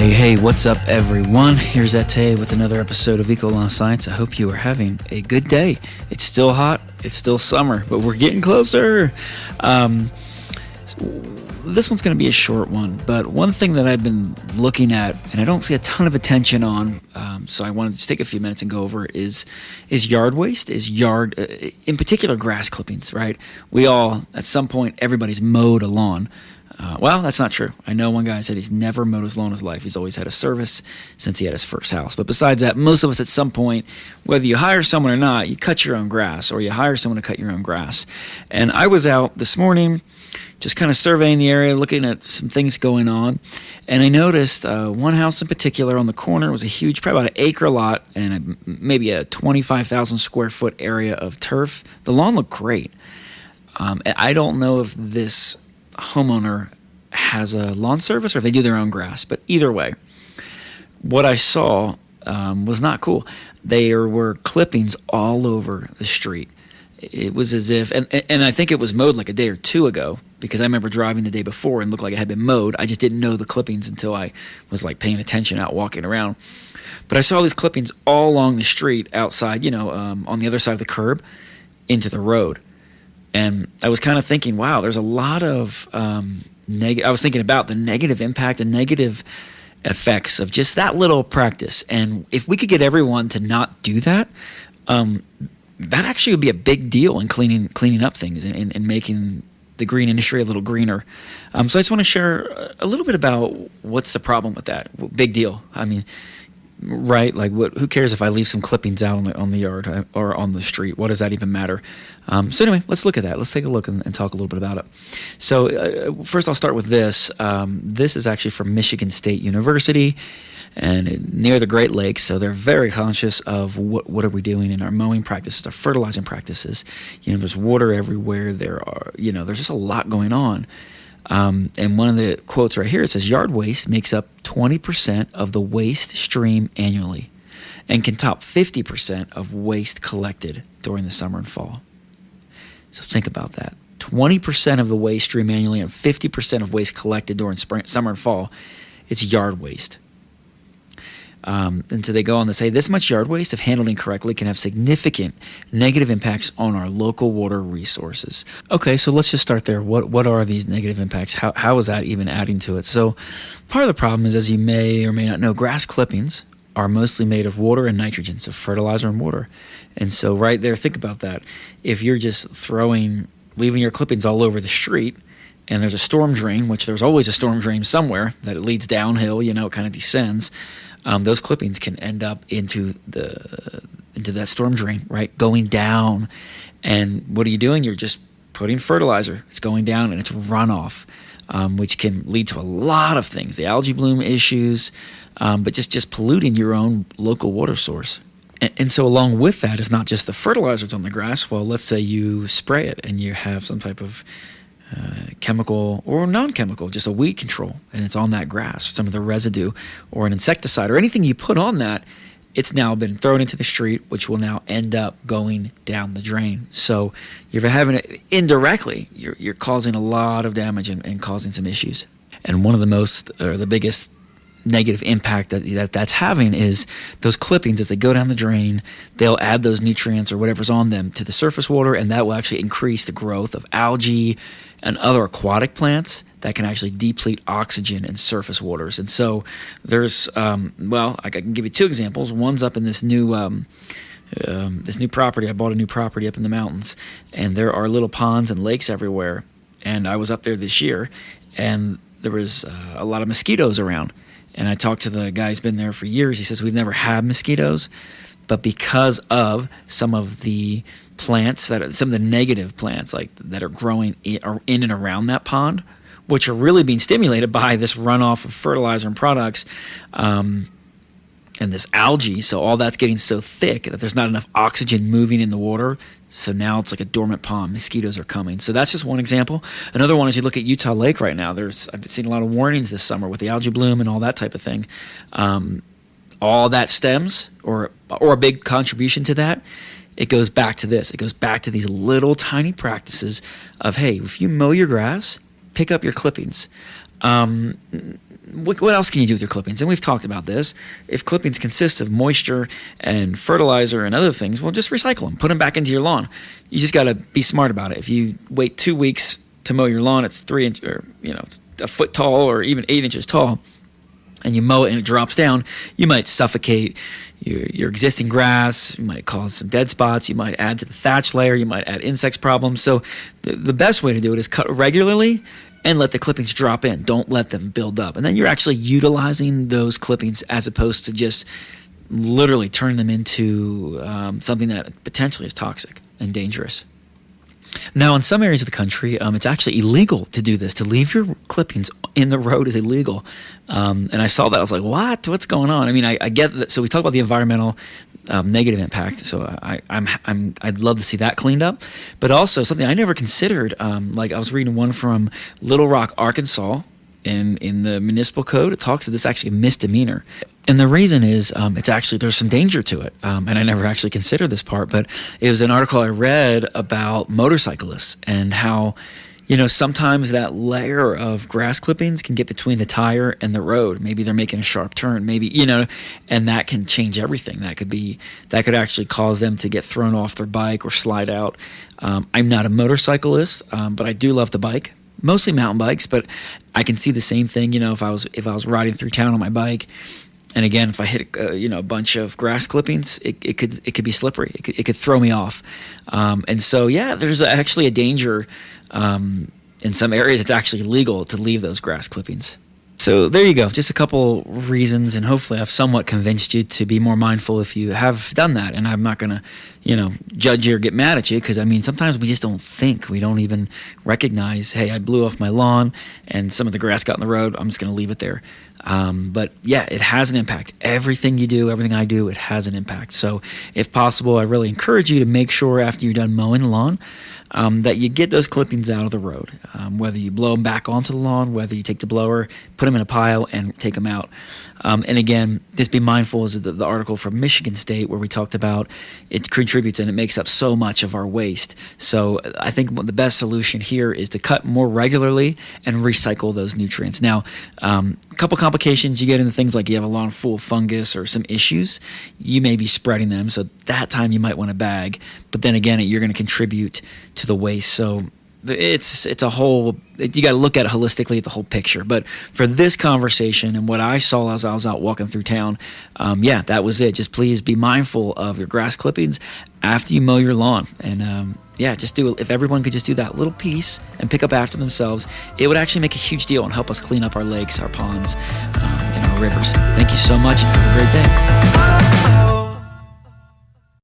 Hey, what's up, everyone? Here's Ate with another episode of Eco Science. I hope you are having a good day. It's still hot, it's still summer, but we're getting closer. This one's going to be a short one, but one thing that I've been looking at, and I don't see a ton of attention on, so I wanted to just take a few minutes and go over it, is yard waste, in particular grass clippings, right? We all, at some point, everybody's mowed a lawn. Well, that's not true. I know one guy said he's never mowed his lawn in his life. He's always had a service since he had his first house. But besides that, most of us at some point, whether you hire someone or not, you cut your own grass or you hire someone to cut your own grass. And I was out this morning just kind of surveying the area, looking at some things going on. And I noticed one house in particular on the corner was a huge, probably about an acre lot and maybe a 25,000 square foot area of turf. The lawn looked great. I don't know if this homeowner has a lawn service or if they do their own grass, but either way, what I saw was not cool. There were clippings all over the street. It was as if, and I think it was mowed like a day or two ago, because I remember driving the day before and looked like it had been mowed. I just didn't know the clippings until I was like paying attention out walking around. But I saw these clippings all along the street outside, on the other side of the curb into the road. And I was kind of thinking, wow, there's a lot of I was thinking about the negative impact and negative effects of just that little practice. And if we could get everyone to not do that, that actually would be a big deal in cleaning up things and making the green industry a little greener. So I just want to share a little bit about what's the problem with that. Big deal. I mean, right? Like, who cares if I leave some clippings out on the yard or on the street? What does that even matter? So anyway, let's look at that. Let's take a look and talk a little bit about it. So first, I'll start with this. This is actually from Michigan State University and near the Great Lakes. So they're very conscious of what are we doing in our mowing practices, our fertilizing practices. There's water everywhere. There's just a lot going on. And one of the quotes right here, it says, yard waste makes up 20% of the waste stream annually and can top 50% of waste collected during the summer and fall. So think about that. 20% of the waste stream annually and 50% of waste collected during spring, summer and fall. It's yard waste. And so they go on to say, this much yard waste, if handled incorrectly, can have significant negative impacts on our local water resources. Okay, so let's just start there. What are these negative impacts? How is that even adding to it? So part of the problem is, as you may or may not know, grass clippings are mostly made of water and nitrogen, so fertilizer and water. And so right there, think about that. If you're just leaving your clippings all over the street, and there's a storm drain, which there's always a storm drain somewhere that it leads downhill, it kind of descends. Those clippings can end up into that storm drain, right? Going down. And what are you doing? You're just putting fertilizer. It's going down and it's runoff, which can lead to a lot of things. The algae bloom issues, but just polluting your own local water source. And so along with that is not just the fertilizers on the grass. Well, let's say you spray it and you have some type of chemical or non-chemical, just a weed control, and it's on that grass, some of the residue, or an insecticide, or anything you put on that, it's now been thrown into the street, which will now end up going down the drain. So you're having it indirectly, you're causing a lot of damage and causing some issues. And one of the biggest negative impact that's having is those clippings, as they go down the drain, they'll add those nutrients or whatever's on them to the surface water, and that will actually increase the growth of algae and other aquatic plants that can actually deplete oxygen in surface waters. And so there's, I can give you two examples. One's up in this new property. I bought a new property up in the mountains, and there are little ponds and lakes everywhere. And I was up there this year, and there was a lot of mosquitoes around. And I talked to the guy who's been there for years. He says, we've never had mosquitoes, but because of some of the plants, some of the negative plants that are growing in and around that pond, which are really being stimulated by this runoff of fertilizer and products, and this algae. So all that's getting so thick that there's not enough oxygen moving in the water. So now it's like a dormant pond. Mosquitoes are coming. So that's just one example. Another one is you look at Utah Lake right now. I've seen a lot of warnings this summer with the algae bloom and all that type of thing. All that stems, or a big contribution to that, it goes back to this. It goes back to these little tiny practices of, hey, if you mow your grass, pick up your clippings. what else can you do with your clippings? And we've talked about this. If clippings consist of moisture and fertilizer and other things, well, just recycle them. Put them back into your lawn. You just got to be smart about it. If you wait 2 weeks to mow your lawn, it's 3 inches, or it's a foot tall, or even 8 inches tall, and you mow it and it drops down, you might suffocate your existing grass. You might cause some dead spots. You might add to the thatch layer. You might add insects problems. So the best way to do it is cut regularly and let the clippings drop in. Don't let them build up. And then you're actually utilizing those clippings as opposed to just literally turning them into something that potentially is toxic and dangerous. Now, in some areas of the country, it's actually illegal to do this. To leave your clippings in the road is illegal. And I saw that. I was like, what? What's going on? I mean, I get that. So we talk about the environmental negative impact. So I'd love to see that cleaned up. But also something I never considered, like I was reading one from Little Rock, Arkansas, in the municipal code. It talks that this is actually a misdemeanor. And the reason is it's actually, there's some danger to it. And I never actually considered this part, but it was an article I read about motorcyclists and how, sometimes that layer of grass clippings can get between the tire and the road. Maybe they're making a sharp turn, maybe, and that can change everything. That could actually cause them to get thrown off their bike or slide out. I'm not a motorcyclist, but I do love to bike. Mostly mountain bikes, but I can see the same thing, if I was riding through town on my bike. And again, if I hit a bunch of grass clippings, it could be slippery. It could throw me off. And so there's actually a danger. In some areas, it's actually legal to leave those grass clippings. So there you go. Just a couple reasons, and hopefully I've somewhat convinced you to be more mindful if you have done that. And I'm not going to, judge you or get mad at you, because, sometimes we just don't think. We don't even recognize, hey, I blew off my lawn and some of the grass got in the road. I'm just going to leave it there. But it has an impact. Everything you do, everything I do, it has an impact. So if possible, I really encourage you to make sure after you're done mowing the lawn, that you get those clippings out of the road, whether you blow them back onto the lawn, whether you take the blower, put them in a pile and take them out. And again, just be mindful is the article from Michigan State where we talked about it contributes and it makes up so much of our waste. So I think the best solution here is to cut more regularly and recycle those nutrients. Now, a couple complications you get into things like you have a lawn full of fungus or some issues, you may be spreading them. So that time you might want to bag, but then again, you're going to contribute to the waste. So it's a whole, you got to look at it holistically at the whole picture. But for this conversation and what I saw as I was out walking through town, that was it. Just please be mindful of your grass clippings after you mow your lawn. And just do it. If everyone could just do that little piece and pick up after themselves, it would actually make a huge deal and help us clean up our lakes, our ponds, and our rivers. Thank you so much and have a great day.